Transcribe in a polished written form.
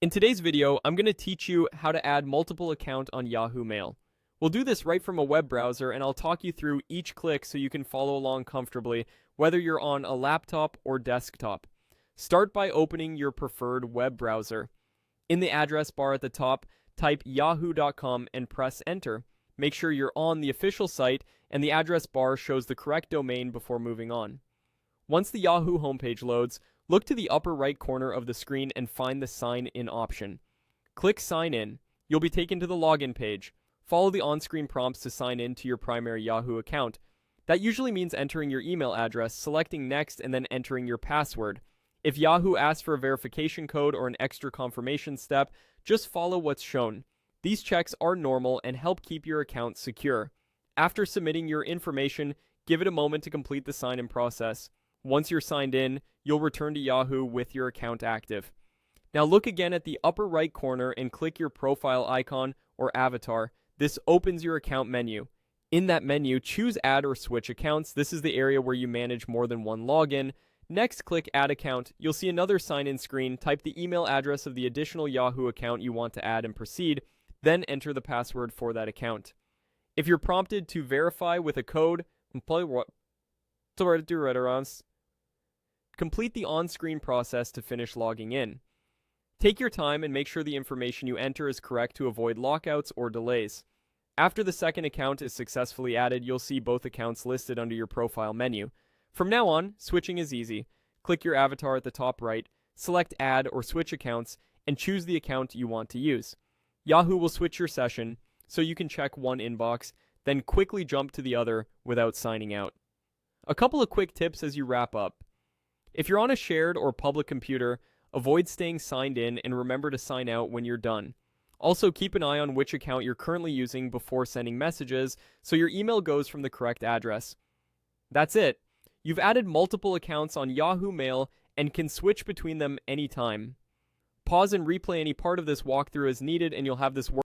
In today's video, I'm going to teach you how to add multiple accounts on Yahoo Mail. We'll do this right from a web browser, and I'll talk you through each click so you can follow along comfortably, whether you're on a laptop or desktop. Start by opening your preferred web browser. In the address bar at the top, type yahoo.com and press enter. Make sure you're on the official site and the address bar shows the correct domain before moving on. Once the Yahoo homepage loads, look to the upper right corner of the screen and find the Sign In option. Click Sign In. You'll be taken to the login page. Follow the on-screen prompts to sign in to your primary Yahoo account. That usually means entering your email address, selecting Next, and then entering your password. If Yahoo asks for a verification code or an extra confirmation step, just follow what's shown. These checks are normal and help keep your account secure. After submitting your information, give it a moment to complete the sign-in process. Once you're signed in, you'll return to Yahoo with your account active. Now look again at the upper right corner and click your profile icon or avatar. This opens your account menu. In that menu, choose Add or Switch Accounts. This is the area where you manage more than one login. Next, click Add Account. You'll see another sign-in screen. Type the email address of the additional Yahoo account you want to add and proceed. Then enter the password for that account. If you're prompted to verify with a code, complete the on-screen process to finish logging in. Take your time and make sure the information you enter is correct to avoid lockouts or delays. After the second account is successfully added, you'll see both accounts listed under your profile menu. From now on, switching is easy. Click your avatar at the top right, select Add or Switch Accounts, and choose the account you want to use. Yahoo will switch your session, so you can check one inbox, then quickly jump to the other without signing out. A couple of quick tips as you wrap up. If you're on a shared or public computer, avoid staying signed in and remember to sign out when you're done. Also, keep an eye on which account you're currently using before sending messages so your email goes from the correct address. That's it. You've added multiple accounts on Yahoo Mail and can switch between them anytime. Pause and replay any part of this walkthrough as needed and you'll have this work